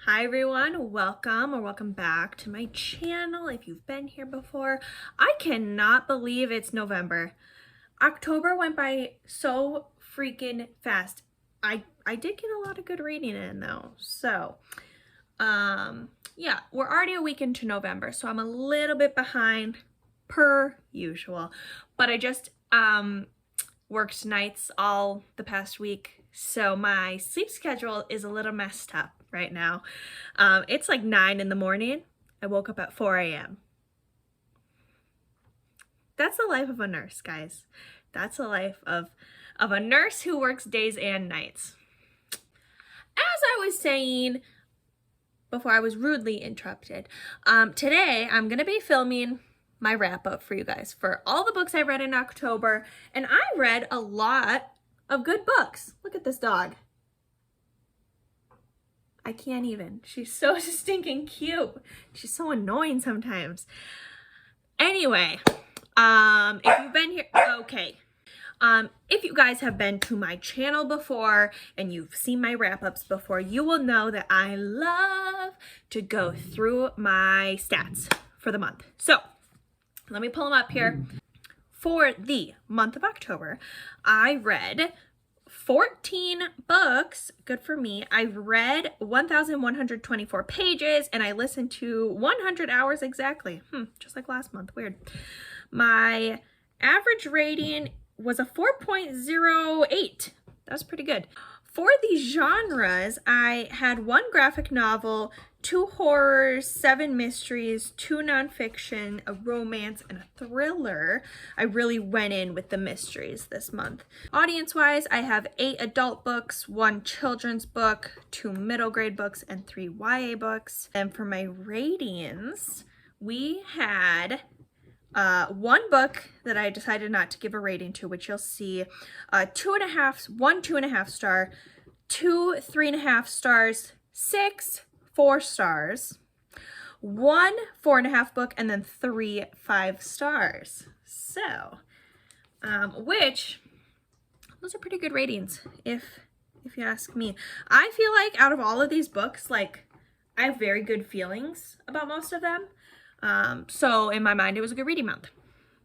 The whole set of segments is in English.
Hi everyone, welcome back to my channel if you've been here before. I cannot believe it's November. October went by so freaking fast. I did get a lot of good reading in though. So, yeah, we're already a week into November, so I'm a little bit behind per usual. But I just worked nights all the past week, so my sleep schedule is a little messed up right now. It's like 9 in the morning. I woke up at 4 a.m. That's the life of a nurse, guys. That's the life of a nurse who works days and nights. As I was saying before I was rudely interrupted, today I'm gonna be filming my wrap up for you guys for all the books I read in October, and I read a lot of good books. Look at this dog. I can't even. She's so stinking cute. She's so annoying sometimes. Anyway, if you've been here, okay. If you guys have been to my channel before and you've seen my wrap-ups before, you will know that I love to go through my stats for the month. So, let me pull them up here. For the month of October, I read 14 books. Good for me. I've read 1,124 pages and I listened to 100 hours exactly. Just like last month. Weird. My average rating was a 4.08. That was pretty good. For the genres, I had 1 graphic novel, 2 horrors, 7 mysteries, 2 nonfiction, a romance, and a thriller. I really went in with the mysteries this month. Audience-wise, I have 8 adult books, 1 children's book, 2 middle grade books, and 3 YA books. And for my ratings, we had 1 book that I decided not to give a rating to, which you'll see, 2.5 star, 2 3.5 stars, 6 4 stars, 1 4.5 book, and then 3 5 stars. So, which those are pretty good ratings, if you ask me. I feel like out of all of these books, like I have very good feelings about most of them. So in my mind, it was a good reading month.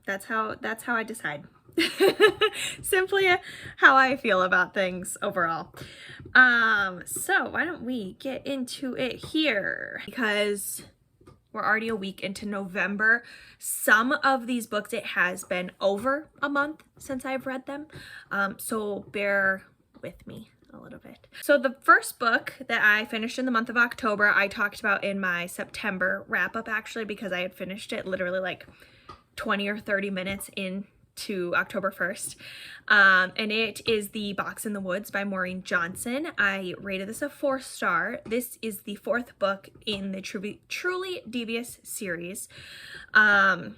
That's how I decide. Simply how I feel about things overall. So why don't we get into it here? Because we're already a week into November. Some of these books, it has been over a month since I've read them. So bear with me a little bit. So the first book that I finished in the month of October, I talked about in my September wrap up actually, because I had finished it literally like 20 or 30 minutes into October 1st. And it is The Box in the Woods by Maureen Johnson. I rated this a 4 star. This is the 4th book in the Truly Devious series. The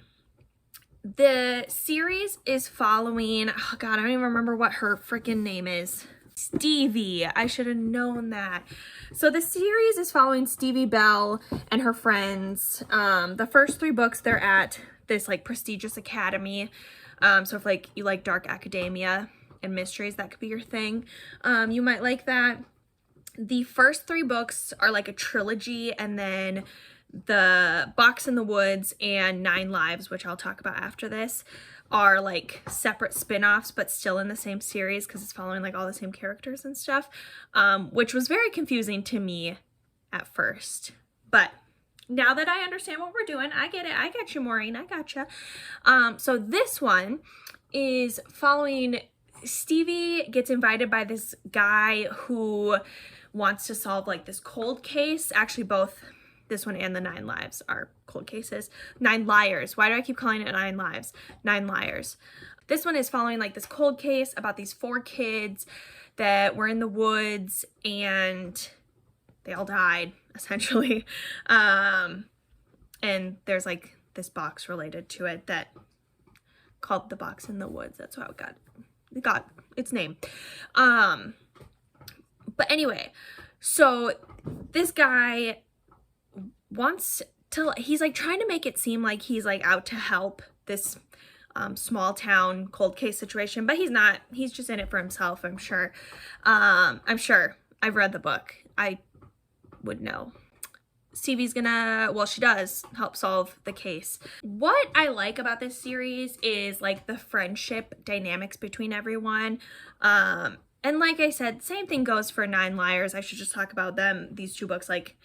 series is following, oh God, I don't even remember what her freaking name is. Stevie. I should have known that. So the series is following Stevie Bell and her friends. The first 3 books, they're at this like prestigious academy. So if like you like dark academia and mysteries, that could be your thing. You might like that. The first 3 books are like a trilogy, and then The Box in the Woods and 9 Lives, which I'll talk about after this, are like separate spin-offs but still in the same series because it's following like all the same characters and stuff, which was very confusing to me at first. But now that I understand what we're doing, I get it. I got you, Maureen. I got you. So this one is following Stevie gets invited by this guy who wants to solve like this cold case. Actually, both this one and the 9 Lives are cold cases. 9 Liars. Why do I keep calling it 9 Lives? 9 Liars. This one is following like this cold case about these 4 kids that were in the woods and they all died, essentially. And there's like this box related to it that called The Box in the Woods. That's how it got its name. But anyway, so this guy wants to, he's like trying to make it seem like he's like out to help this small town cold case situation, but he's not. He's just in it for himself, I'm sure. I've read the book. I would know. Stevie's gonna, well, she does help solve the case. What I like about this series is like the friendship dynamics between everyone. And like I said, same thing goes for Nine Liars. I should just talk about them, these two books, like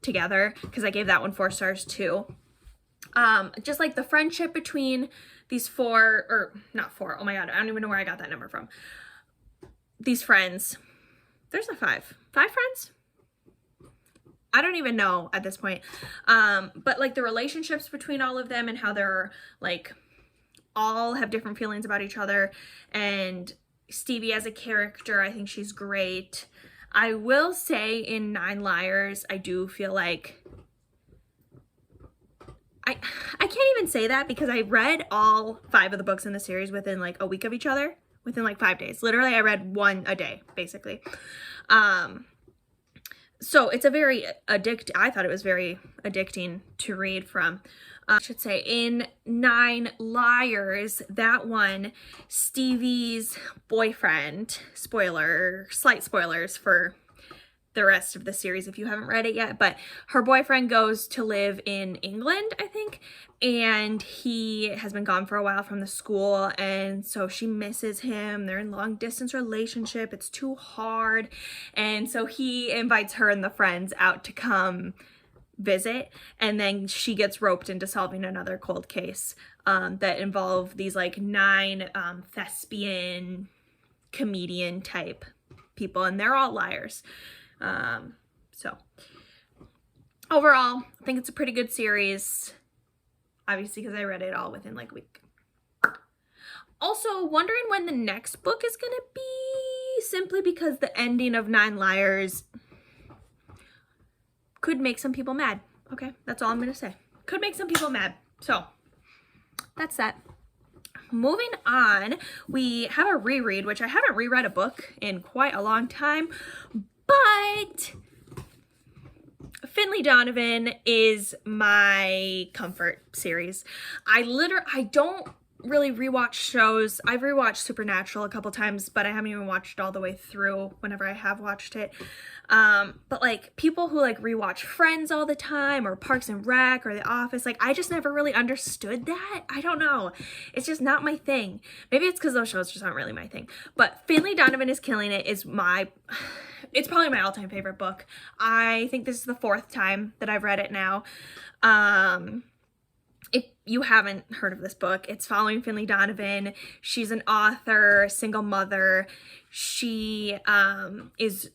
together, because I gave that one 4 stars too. Just like the friendship between these 4, or not 4, oh my god, I don't even know where I got that number from. These friends. There's a 5 friends? I don't even know at this point. But like the relationships between all of them and how they're like all have different feelings about each other. And Stevie as a character, I think she's great. I will say in Nine Liars, I do feel like I can't even say that because I read all 5 of the books in the series within like a week of each other, within like 5 days. Literally, I read 1 a day, basically. So it's a very I thought it was very addicting to read from. I should say in Nine Liars, that one, Stevie's boyfriend, slight spoilers for the rest of the series if you haven't read it yet, but her boyfriend goes to live in England, I think, and he has been gone for a while from the school, and so she misses him. They're in long distance relationship. It's too hard, and so he invites her and the friends out to come visit, and then she gets roped into solving another cold case that involve these like 9 thespian comedian type people, and they're all liars. So overall, I think it's a pretty good series, obviously because I read it all within like a week. Also wondering when the next book is gonna be, simply because the ending of Nine Liars could make some people mad. Okay, that's all I'm gonna say. Could make some people mad. So that's that. Moving on, we have a reread, which I haven't reread a book in quite a long time, but Finley Donovan is my comfort series. I don't really rewatch shows. I've rewatched Supernatural a couple times, but I haven't even watched it all the way through whenever I have watched it. But like people who like rewatch Friends all the time, or Parks and Rec, or The Office, like I just never really understood that. I don't know. It's just not my thing. Maybe it's because those shows just aren't really my thing. But Finley Donovan is Killing It is it's probably my all-time favorite book. I think this is the 4th time that I've read it now. If you haven't heard of this book, it's following Finley Donovan. She's an author, single mother. She is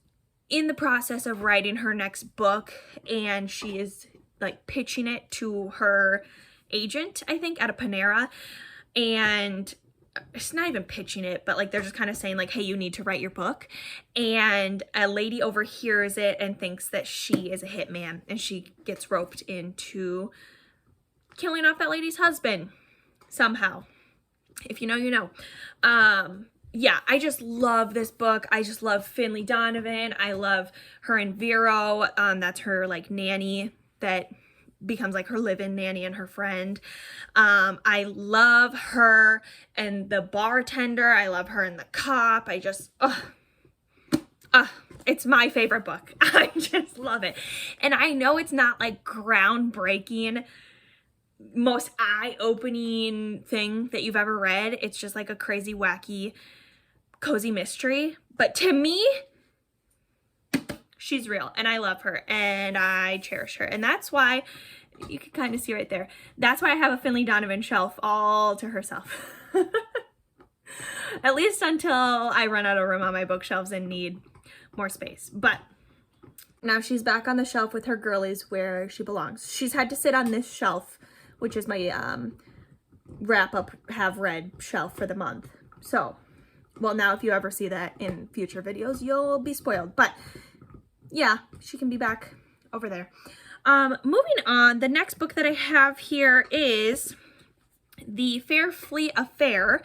in the process of writing her next book, and she is like pitching it to her agent, I think, at a Panera. And it's not even pitching it, but like they're just kind of saying like, hey, you need to write your book. And a lady overhears it and thinks that she is a hitman, and she gets roped into killing off that lady's husband somehow. If you know, you know. Yeah, I just love this book. I just love Finley Donovan. I love her and Vero. That's her like nanny that becomes like her live-in nanny and her friend. I love her and the bartender. I love her and the cop. I just, it's my favorite book. I just love it. And I know it's not like groundbreaking, most eye-opening thing that you've ever read. It's just like a crazy, wacky, cozy mystery. But to me, she's real, and I love her, and I cherish her. And that's why, you can kind of see right there, that's why I have a Finley Donovan shelf all to herself. At least until I run out of room on my bookshelves and need more space. But now she's back on the shelf with her girlies where she belongs. She's had to sit on this shelf, which is my wrap up have read shelf for the month. So, well, now if you ever see that in future videos, you'll be spoiled. But yeah, she can be back over there. Moving on, the next book that I have here is The Fairfleet Affair,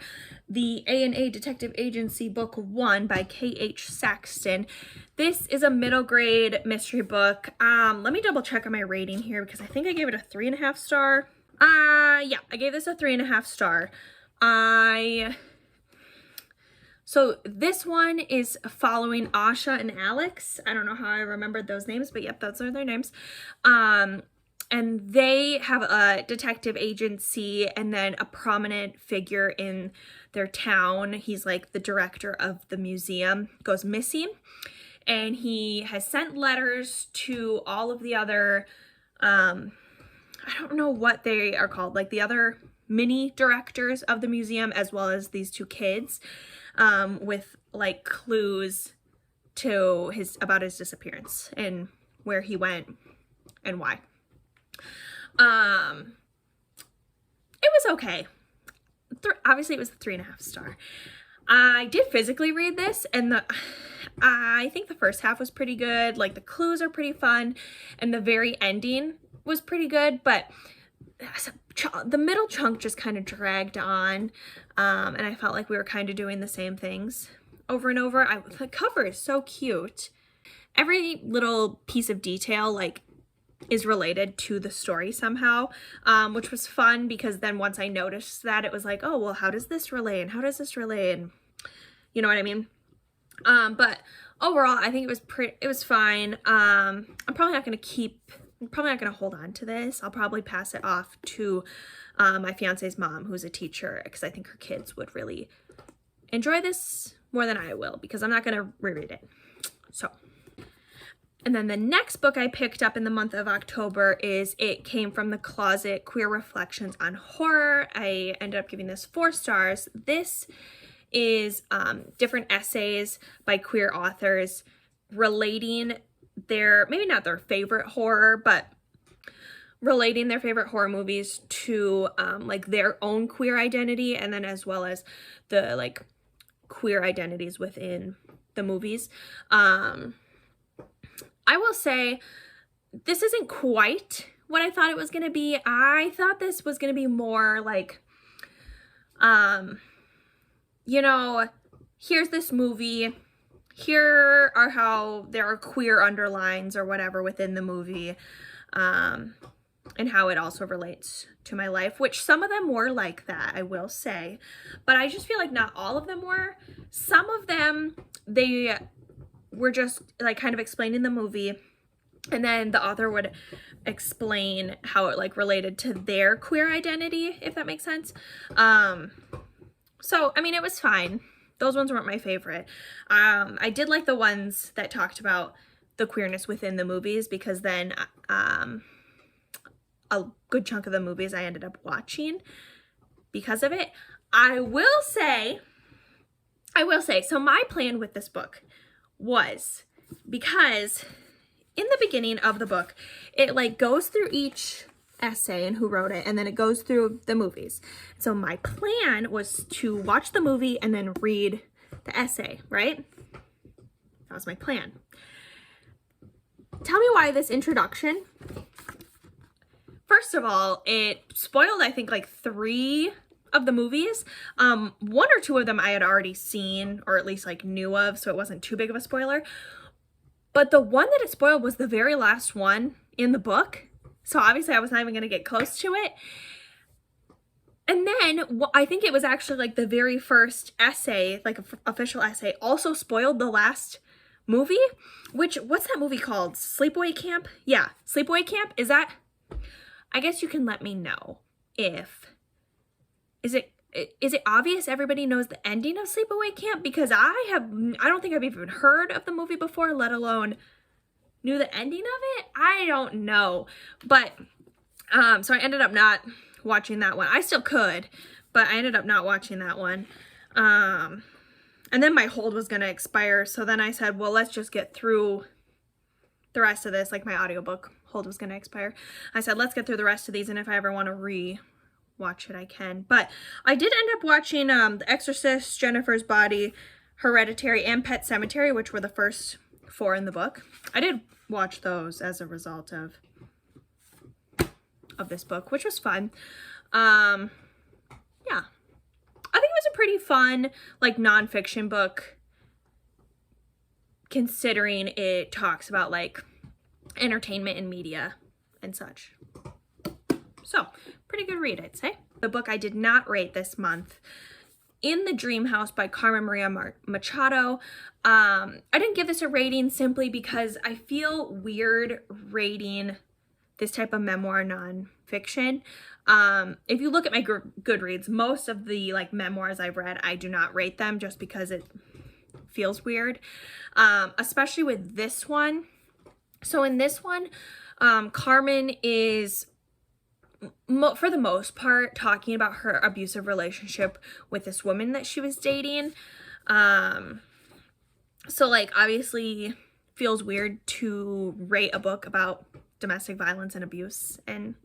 the A&A Detective Agency Book 1 by K.H. Saxton. This is a middle grade mystery book. Let me double check on my rating here because I think I gave it a 3.5 star. Yeah, I gave this a 3.5 star. So this one is following Asha and Alex. I don't know how I remembered those names, but yep, those are their names. And they have a detective agency and then a prominent figure in their town. He's like the director of the museum, goes missing. And he has sent letters to all of the other, I don't know what they are called, like the other mini directors of the museum, as well as these two kids, with like clues to about his disappearance and where he went and why. It was okay. Obviously it was a 3.5 star. I did physically read this, and I think the first half was pretty good. Like the clues are pretty fun, and the very ending was pretty good, but the middle chunk just kind of dragged on, and I felt like we were kind of doing the same things over and over. The cover is so cute. Every little piece of detail like is related to the story somehow, which was fun, because then once I noticed that, it was like, oh, well, how does this relate, and how does this relate, and you know what I mean? But overall, I think it was fine. I'm probably not going to hold on to this. I'll probably pass it off to my fiance's mom, who's a teacher, because I think her kids would really enjoy this more than I will, because I'm not going to reread it. So, and then the next book I picked up in the month of October is It Came from the Closet, Queer Reflections on Horror. I ended up giving this 4 stars. This is different essays by queer authors relating maybe not their favorite horror, but relating their favorite horror movies to like their own queer identity, and then as well as the like queer identities within the movies. I will say this isn't quite what I thought it was going to be. I thought this was going to be more like, you know, here's this movie, here are how there are queer underlines or whatever within the movie, and how it also relates to my life, which some of them were like that, I will say, but I just feel like not all of them were. Some of them, they were just like kind of explaining the movie, and then the author would explain how it like related to their queer identity, if that makes sense. So, I mean, it was fine. Those ones weren't my favorite. I did like the ones that talked about the queerness within the movies, because then a good chunk of the movies I ended up watching because of it. I will say, so my plan with this book was, because in the beginning of the book, it like goes through each essay and who wrote it, and then it goes through the movies. So my plan was to watch the movie and then read the essay, right? That was my plan. Tell me why this introduction. First of all, it spoiled, I think, like 3 of the movies. 1 or 2 of them I had already seen, or at least like knew of, so it wasn't too big of a spoiler. But the one that it spoiled was the very last one in the book. So obviously I was not even going to get close to it. And then I think it was actually like the very first essay, like official essay, also spoiled the last movie, which, what's that movie called? Sleepaway Camp? Yeah, Sleepaway Camp. Is that, I guess you can let me know if, is it obvious everybody knows the ending of Sleepaway Camp? Because I don't think I've even heard of the movie before, let alone knew the ending of it. I don't know. But, so I ended up not watching that one. I still could, but I ended up not watching that one. And then my hold was going to expire. So then I said, well, let's just get through the rest of this. Like my audiobook hold was going to expire. I said, let's get through the rest of these. And if I ever want to watch it, I can. But I did end up watching The Exorcist, Jennifer's Body, Hereditary, and Pet Sematary, which were the first 4 in the book. I did watch those as a result of this book, which was fun. Yeah, I think it was a pretty fun like nonfiction book, considering it talks about like entertainment and media and such. So, pretty good read, I'd say. The book I did not rate this month In the Dream House by Carmen Maria Machado. I didn't give this a rating simply because I feel weird rating this type of memoir nonfiction. If you look at my Goodreads, most of the like memoirs I've read, I do not rate them just because it feels weird, especially with this one. So in this one, Carmen is, for the most part, talking about her abusive relationship with this woman that she was dating. So like obviously feels weird to rate a book about domestic violence and abuse and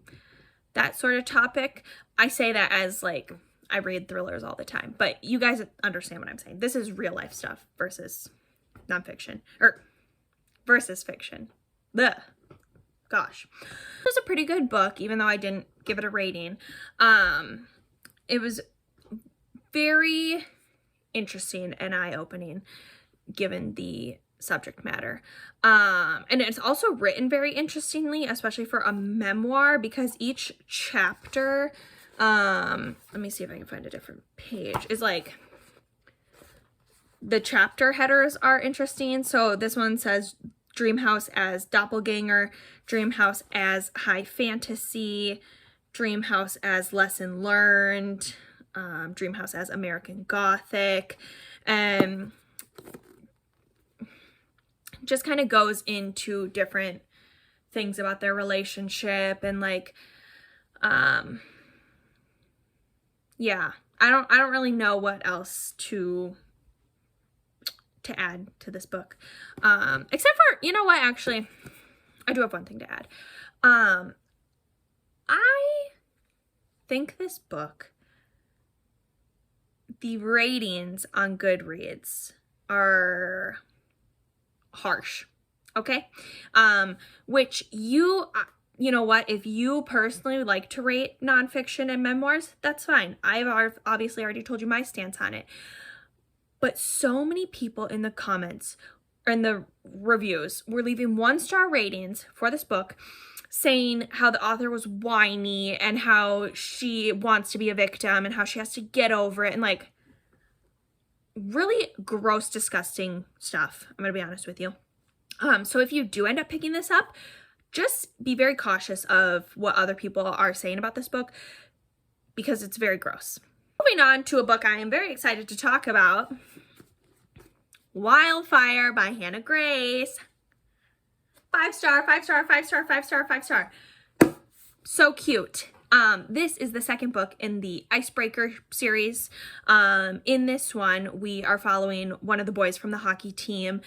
that sort of topic. I say that as like, I read thrillers all the time, but you guys understand what I'm saying. This is real life stuff versus nonfiction, or versus fiction. Ugh. Gosh. It was a pretty good book, even though I didn't give it a rating. It was very interesting and eye-opening given the subject matter. And it's also written very interestingly, especially for a memoir, because each chapter, let me see if I can find a different page, is like, the chapter headers are interesting. So this one says Dream House as doppelganger, Dream House as high fantasy, Dream House as lesson learned, Dream House as American Gothic, and just kind of goes into different things about their relationship and like, yeah, I don't really know what else to add to this book, except for, you know what, actually I do have one thing to add. I think this book, the ratings on Goodreads are harsh, okay? Which you know what, if you personally like to rate nonfiction and memoirs, that's fine. I've obviously already told you my stance on it. But so many people in the comments and the reviews were leaving 1-star ratings for this book, saying how the author was whiny and how she wants to be a victim and how she has to get over it, and like really gross, disgusting stuff. I'm gonna be honest with you. So if you do end up picking this up, just be very cautious of what other people are saying about this book, because it's very gross. Moving on to a book I am very excited to talk about, Wildfire by Hannah Grace. 5-star, 5-star, 5-star, 5-star, 5-star. So cute. This is the second book in the Icebreaker series. In this one, we are following one of the boys from the hockey team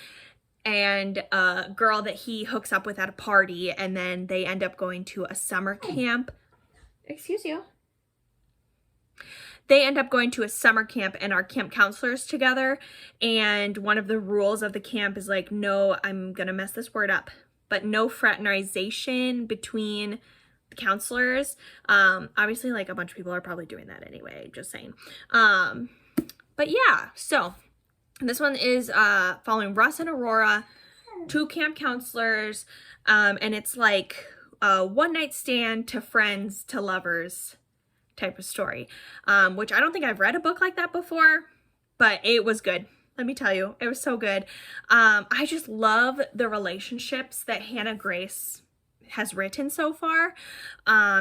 and a girl that he hooks up with at a party, and then they end up going to a summer camp. Excuse you. They end up going to a summer camp and are camp counselors together, and one of the rules of the camp is like, no, I'm gonna mess this word up, but no fraternization between the counselors. Obviously, like, a bunch of people are probably doing that anyway, just saying. But yeah, so this one is following Russ and Aurora, 2 camp counselors, and it's like a one-night stand to friends to lovers type of story, which I don't think I've read a book like that before, but it was good. Let me tell you, it was so good. I just love the relationships that Hannah Grace has written so far.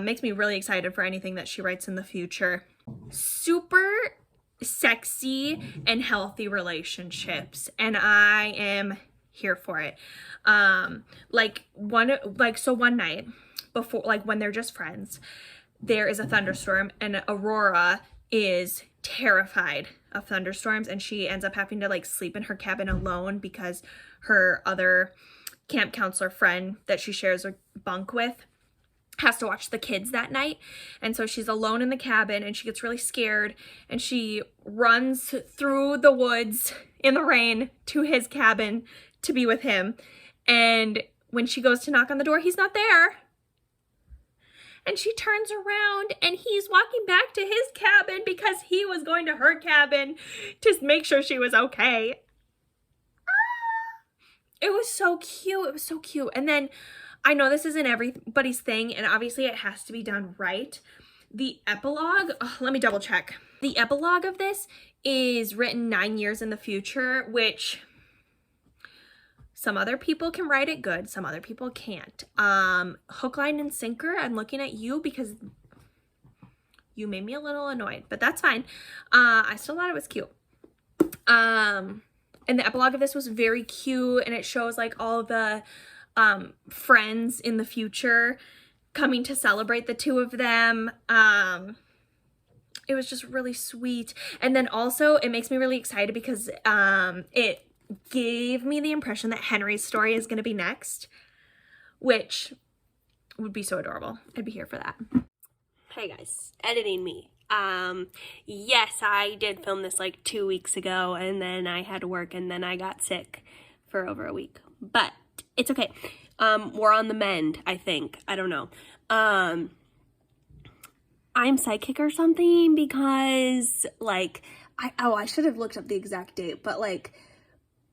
Makes me really excited for anything that she writes in the future. Super sexy and healthy relationships, and I am here for it. So one night before, like when they're just friends, there is a thunderstorm, and Aurora is terrified of thunderstorms, and she ends up having to like sleep in her cabin alone because her other camp counselor friend that she shares a bunk with has to watch the kids that night. And so she's alone in the cabin, and she gets really scared, and she runs through the woods in the rain to his cabin to be with him. And when she goes to knock on the door, he's not there. And she turns around and he's walking back to his cabin because he was going to her cabin to make sure she was okay. It was so cute. It was so cute. And then, I know this isn't everybody's thing, and obviously it has to be done right. The epilogue, let me double check. The epilogue of this is written 9 years in the future, which some other people can write it good, some other people can't. Hook, line, and sinker, I'm looking at you because you made me a little annoyed, but that's fine. I still thought it was cute. And the epilogue of this was very cute, and it shows like all the friends in the future coming to celebrate the two of them. It was just really sweet. And then also it makes me really excited because it gave me the impression that Henry's story is going to be next, which would be so adorable. I'd be here for that. Hey guys, editing me. Yes, I did film this like 2 weeks ago, and then I had to work, and then I got sick for over a week. But it's okay. We're on the mend, I think. I don't know. I'm psychic or something because like I should have looked up the exact date, but like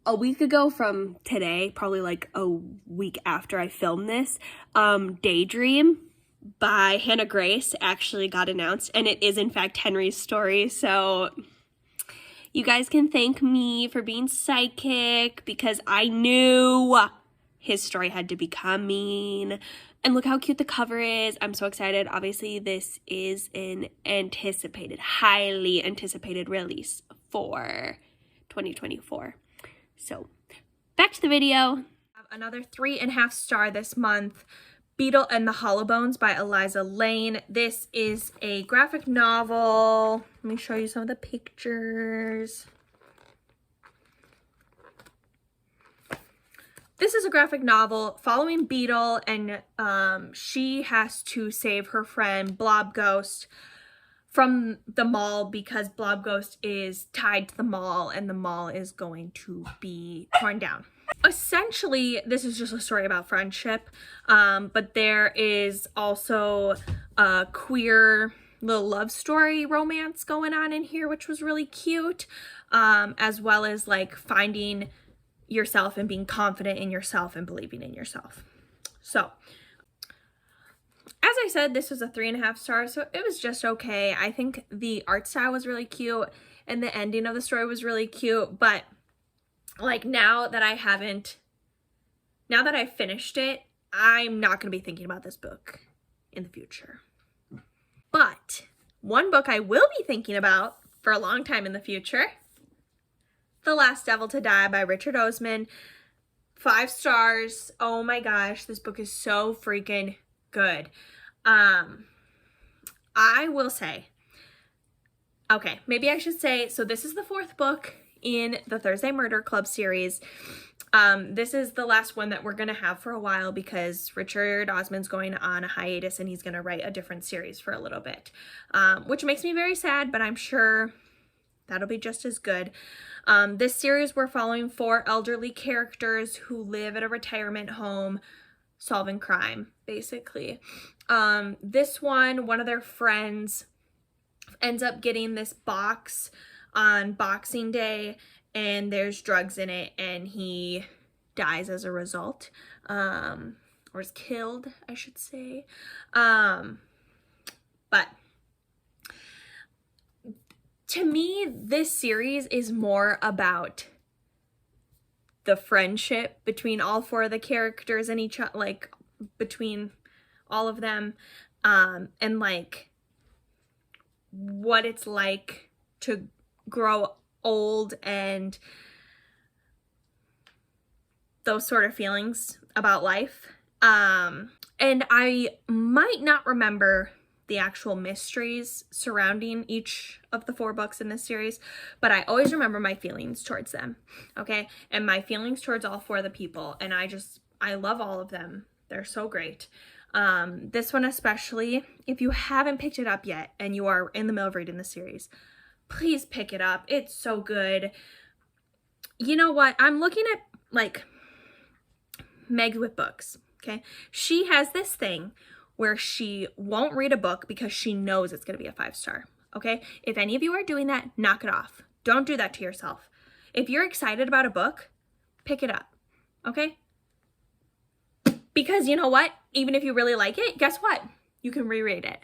a week ago from today, probably like a week after I filmed this, Daydream by Hannah Grace actually got announced, and it is in fact Henry's story. So you guys can thank me for being psychic because I knew his story had to be coming. And look how cute the cover is. I'm so excited. Obviously, this is an anticipated, highly anticipated release for 2024. So back to the video. Another 3.5 star this month, Beetle and the Hollowbones by Eliza Lane. This is a graphic novel. Let me show you some of the pictures. This is a graphic novel following Beetle, and she has to save her friend Blob Ghost from the mall because Blob Ghost is tied to the mall and the mall is going to be torn down. Essentially, this is just a story about friendship, but there is also a queer little love story romance going on in here, which was really cute, as well as like finding yourself and being confident in yourself and believing in yourself. So, as I said, this was a 3.5 stars, so it was just okay. I think the art style was really cute and the ending of the story was really cute, but like now that I finished it, I'm not going to be thinking about this book in the future. But one book I will be thinking about for a long time in the future, The Last Devil to Die by Richard Osman. 5 stars. Oh my gosh, this book is so freaking good. I will say, okay, maybe I should say, so this is the 4th book in the Thursday Murder Club series. This is the last one that we're going to have for a while because Richard Osman's going on a hiatus and he's going to write a different series for a little bit, which makes me very sad, but I'm sure that'll be just as good. This series, we're following 4 elderly characters who live at a retirement home solving crime, basically. This one of their friends ends up getting this box on Boxing Day, and there's drugs in it, and he dies as a result, or is killed, I should say. But to me, this series is more about the friendship between all 4 of the characters and each other, like between all of them, and like what it's like to grow old and those sort of feelings about life. And I might not remember the actual mysteries surrounding each of the 4 books in this series, but I always remember my feelings towards them, okay? And my feelings towards all 4 of the people, and I love all of them. They're so great. This one especially, if you haven't picked it up yet and you are in the middle of reading the series, please pick it up. It's so good. You know what? I'm looking at like Meg with books, okay? She has this thing where she won't read a book because she knows it's going to be a 5 star, okay? If any of you are doing that, knock it off. Don't do that to yourself. If you're excited about a book, pick it up, okay? Because you know what? Even if you really like it, guess what? You can reread it.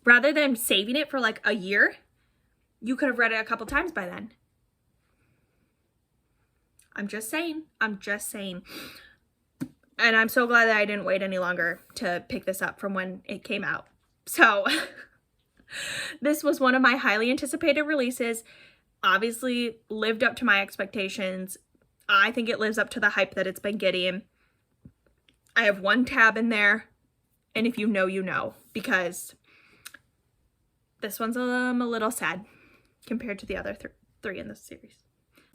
Rather than saving it for like a year, you could have read it a couple times by then. I'm just saying. And I'm so glad that I didn't wait any longer to pick this up from when it came out. So this was one of my highly anticipated releases. Obviously lived up to my expectations. I think it lives up to the hype that it's been getting. I have one tab in there, and if you know, you know, because this one's a little sad compared to the other three in this series.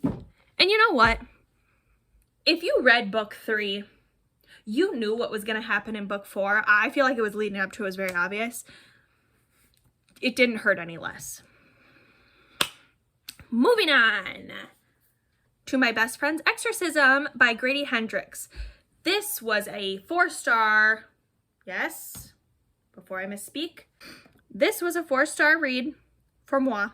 And you know what? If you read book 3, you knew what was going to happen in book 4. I feel like it was leading up to, it was very obvious. It didn't hurt any less. Moving on to My Best Friend's Exorcism by Grady Hendrix. This was a 4-star, yes, before I misspeak. This was a 4-star read for moi.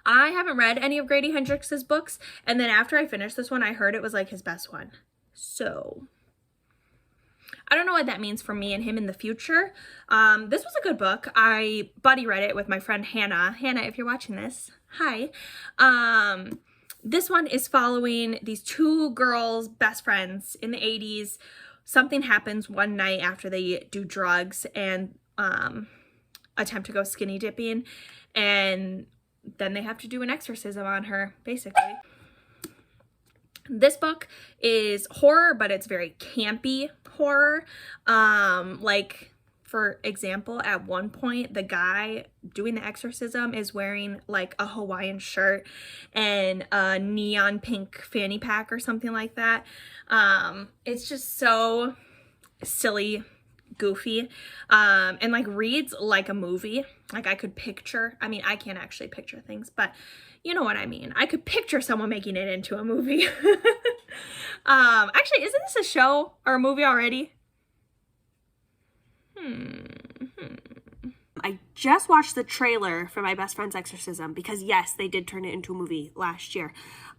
I haven't read any of Grady Hendrix's books, and then after I finished this one, I heard it was like his best one. So I don't know what that means for me and him in the future. This was a good book. I buddy read it with my friend Hannah. Hannah, if you're watching this, hi. This one is following these 2 girls, best friends in the 80s. Something happens one night after they do drugs and attempt to go skinny dipping, and then they have to do an exorcism on her, basically. This book is horror, but it's very campy horror. Like, for example, at one point, the guy doing the exorcism is wearing like a Hawaiian shirt and a neon pink fanny pack or something like that. It's just so silly, goofy, and like reads like a movie. Like I could picture, I mean, I can't actually picture things, but you know what I mean. I could picture someone making it into a movie. Actually, isn't this a show or a movie already? I just watched the trailer for My Best Friend's Exorcism because, yes, they did turn it into a movie last year.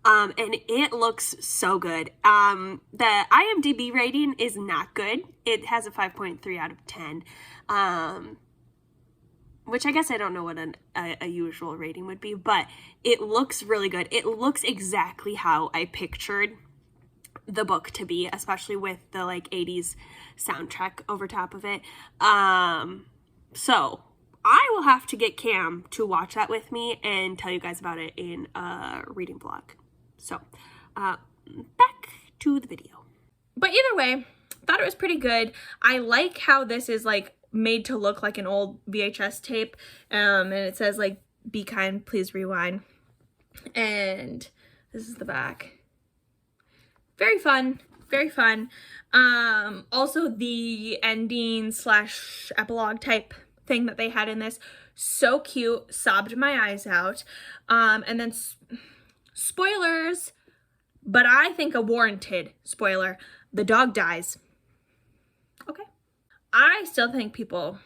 And it looks so good. The IMDb rating is not good. It has a 5.3 out of 10. Which I guess I don't know what a usual rating would be, but it looks really good. It looks exactly how I pictured the book to be, especially with the like 80s soundtrack over top of it. So I will have to get Cam to watch that with me and tell you guys about it in a reading vlog. So back to the video. But either way, thought it was pretty good. I like how this is like made to look like an old VHS tape, and it says like, "Be kind, please rewind." And this is the back. Very fun, very fun. Also the ending / epilogue type thing that they had in this, so cute, sobbed my eyes out. And then spoilers, but I think a warranted spoiler, the dog dies. Okay. I still think people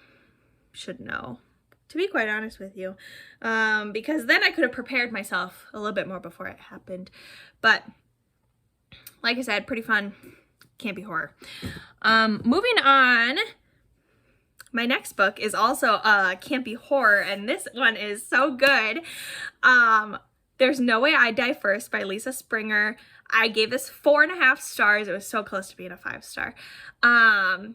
should know, to be quite honest with you, because then I could have prepared myself a little bit more before it happened. But like I said, pretty fun, campy horror. Moving on, my next book is also a campy horror, and this one is so good. There's No Way I'd Die First by Lisa Springer. I gave this 4.5 stars. It was so close to being a 5-star.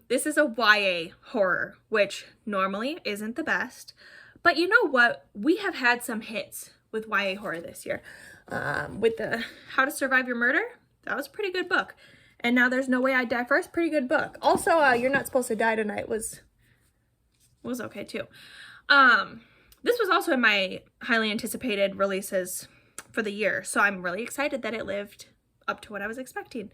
This is a YA horror, which normally isn't the best. But you know what? We have had some hits with YA horror this year. With the How to Survive Your Murder, that was a pretty good book. And now there's No Way I'd Die First, pretty good book. Also, You're Not Supposed to Die Tonight was okay too. This was also in my highly anticipated releases for the year, so I'm really excited that it lived up to what I was expecting.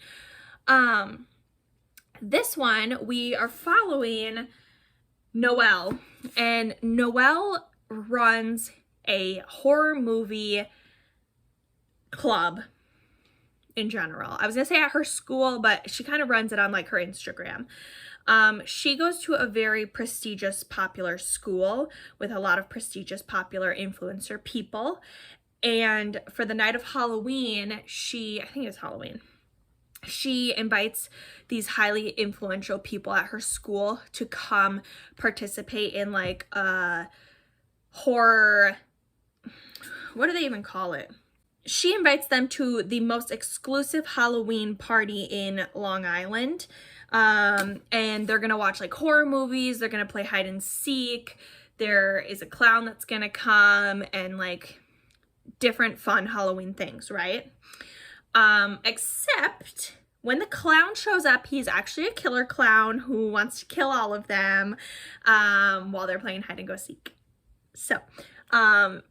This one, we are following Noelle, and Noelle runs a horror movie club in general. I was gonna say at her school, but she kind of runs it on like her Instagram. She goes to a very prestigious, popular school with a lot of prestigious, popular influencer people. And for the night of Halloween, I think it was Halloween, she invites these highly influential people at her school to come participate in like a horror what do they even call it? She invites them to the most exclusive Halloween party in Long Island. And they're gonna watch like horror movies, they're gonna play hide and seek, there is a clown that's gonna come, and like different fun Halloween things, right? Except when the clown shows up, he's actually a killer clown who wants to kill all of them while they're playing hide and go seek. So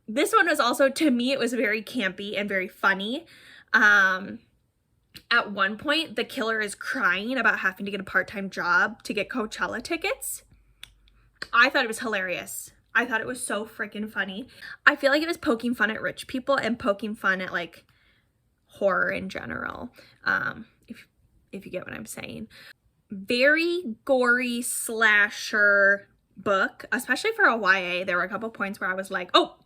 this one was also, to me, it was very campy and very funny. At one point, the killer is crying about having to get a part-time job to get Coachella tickets. I thought it was hilarious. I thought it was so freaking funny. I feel like it was poking fun at rich people and poking fun at like horror in general. If you get what I'm saying. Very gory slasher book, especially for a YA. There were a couple points where I was like, oh,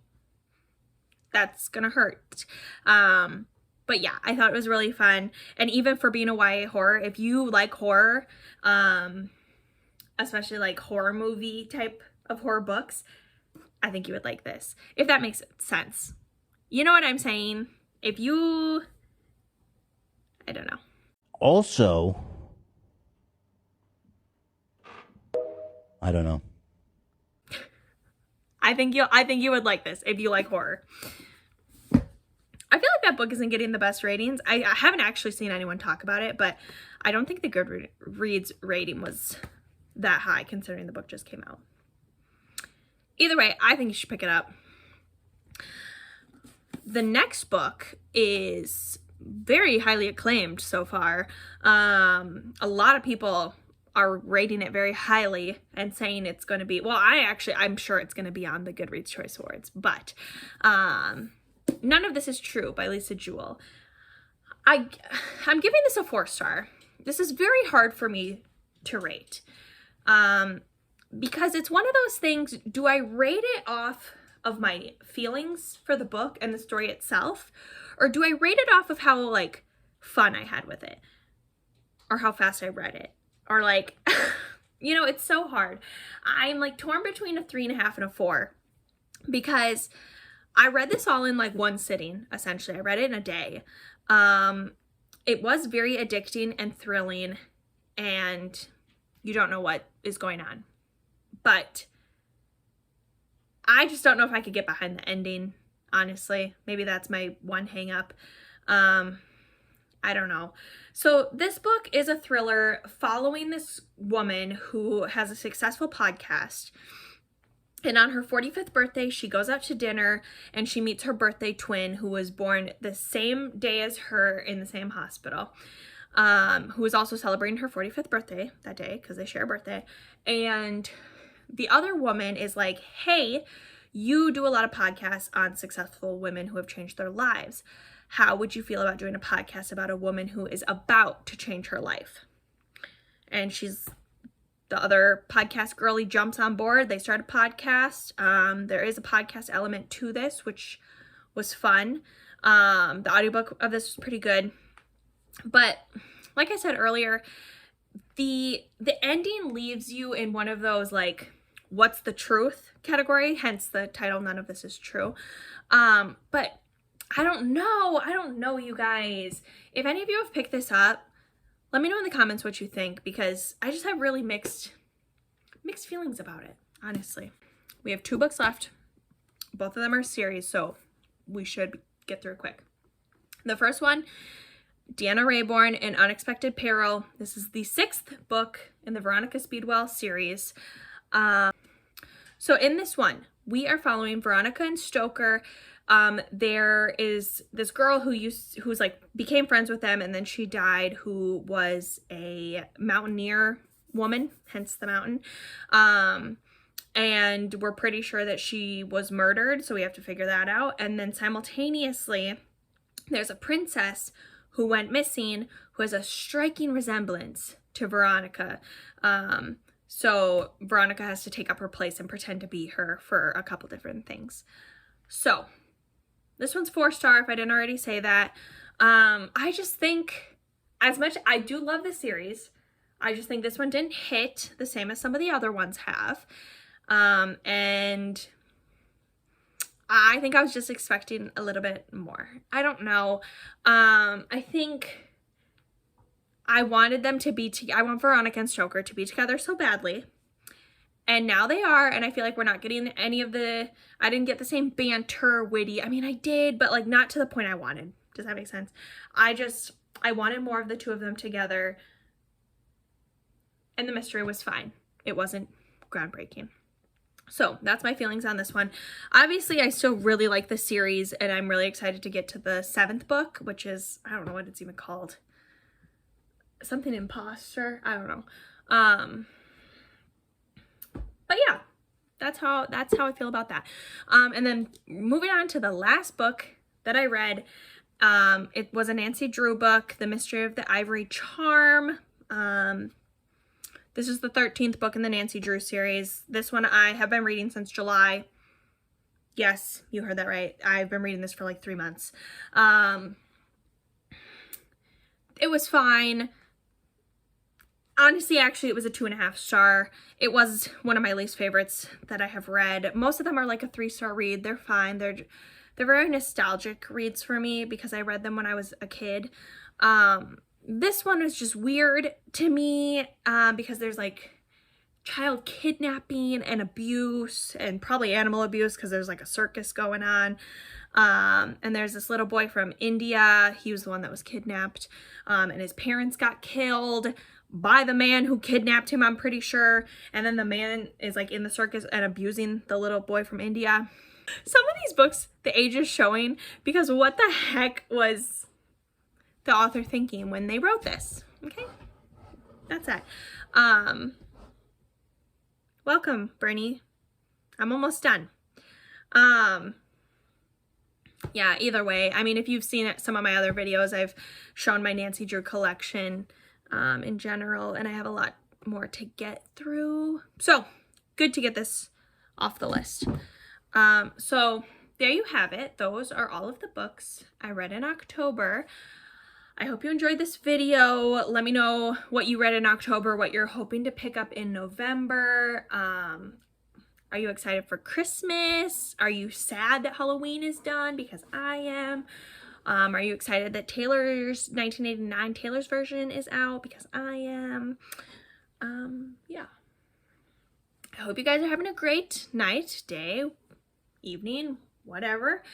that's gonna hurt. But yeah, I thought it was really fun. And even for being a YA horror, if you like horror, especially like horror movie type of horror books, I think you would like this. If that makes sense. You know what I'm saying? If you, I don't know. Also, I don't know. I think you would like this if you like horror. I feel like that book isn't getting the best ratings. I haven't actually seen anyone talk about it, but I don't think the Goodreads rating was that high considering the book just came out. Either way, I think you should pick it up. The next book is very highly acclaimed so far. A lot of people are rating it very highly and saying it's going to be, well, I'm sure it's going to be on the Goodreads Choice Awards, but None of This Is True by Lisa Jewell. I'm giving this a 4-star. This is very hard for me to rate. Because it's one of those things, do I rate it off of my feelings for the book and the story itself? Or do I rate it off of how, like, fun I had with it? Or how fast I read it? Or, like, you know, it's so hard. I'm, like, torn between a 3.5 and a 4. Because I read this all in, like, one sitting, essentially. I read it in a day. It was very addicting and thrilling. And you don't know what is going on. But I just don't know if I could get behind the ending, honestly. Maybe that's my one hang up. I don't know. So this book is a thriller following this woman who has a successful podcast. And on her 45th birthday, she goes out to dinner and she meets her birthday twin who was born the same day as her in the same hospital. Who is also celebrating her 45th birthday that day because they share a birthday. And the other woman is like, hey, you do a lot of podcasts on successful women who have changed their lives. How would you feel about doing a podcast about a woman who is about to change her life? And the other podcast girlie jumps on board. They start a podcast. There is a podcast element to this, which was fun. The audiobook of this was pretty good. But like I said earlier, the ending leaves you in one of those, like, what's the truth category, hence the title, None of This Is True. But I don't know, you guys. If any of you have picked this up, let me know in the comments what you think, because I just have really mixed feelings about it, honestly. We have 2 books left. Both of them are series, so we should get through quick. The first one, Deanna Raybourn in Unexpected Peril. This is the 6th book in the Veronica Speedwell series. So in this one, we are following Veronica and Stoker. There is this girl who's like became friends with them, and then she died, who was a mountaineer woman, hence the mountain. And we're pretty sure that she was murdered, so we have to figure that out. And then simultaneously, there's a princess who went missing, who has a striking resemblance to Veronica. So Veronica has to take up her place and pretend to be her for a couple different things. So this one's 4-star, if I didn't already say that. I just think, as much I do love this series, I just think this one didn't hit the same as some of the other ones have. And I think I was just expecting a little bit more. I don't know. I think I wanted them to be I want Veronica and Stoker to be together so badly. And now they are, and I feel like we're not getting any of I didn't get the same banter, witty. I mean, I did, but like not to the point I wanted. Does that make sense? I wanted more of the two of them together. And the mystery was fine. It wasn't groundbreaking. So that's my feelings on this one. Obviously, I still really like the series, and I'm really excited to get to the 7th book, which is, I don't know what it's even called. Something Imposter. I don't know. But yeah, that's how I feel about that. And then moving on to the last book that I read, it was a Nancy Drew book, The Mystery of the Ivory Charm. This is the 13th book in the Nancy Drew series. This one I have been reading since July. Yes, you heard that right. I've been reading this for like 3 months. It was fine. Honestly, actually, it was a 2.5 star. It was one of my least favorites that I have read. Most of them are like a 3-star read. They're fine. They're very nostalgic reads for me because I read them when I was a kid. This one was just weird to me because there's like child kidnapping and abuse and probably animal abuse because there's like a circus going on. And there's this little boy from India. He was the one that was kidnapped, and his parents got killed by the man who kidnapped him, I'm pretty sure. And then the man is like in the circus and abusing the little boy from India. Some of these books, the age is showing because what the heck was the author thinking when they wrote this? Okay, that's that. Welcome, Bernie. I'm almost done. Yeah, either way, I mean, if you've seen some of my other videos, I've shown my Nancy Drew collection in general, and I have a lot more to get through. So, good to get this off the list. So, there you have it. Those are all of the books I read in October. I hope you enjoyed this video. Let me know what you read in October, what you're hoping to pick up in November. Are you excited for Christmas? Are you sad that Halloween is done? Because I am. Are you excited that Taylor's 1989 Taylor's version is out? Because I am. Yeah. I hope you guys are having a great night, day, evening, whatever.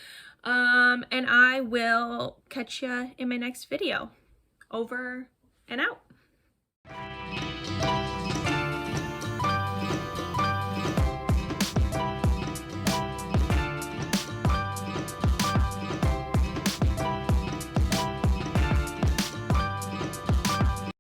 And I will catch you in my next video. Over and out.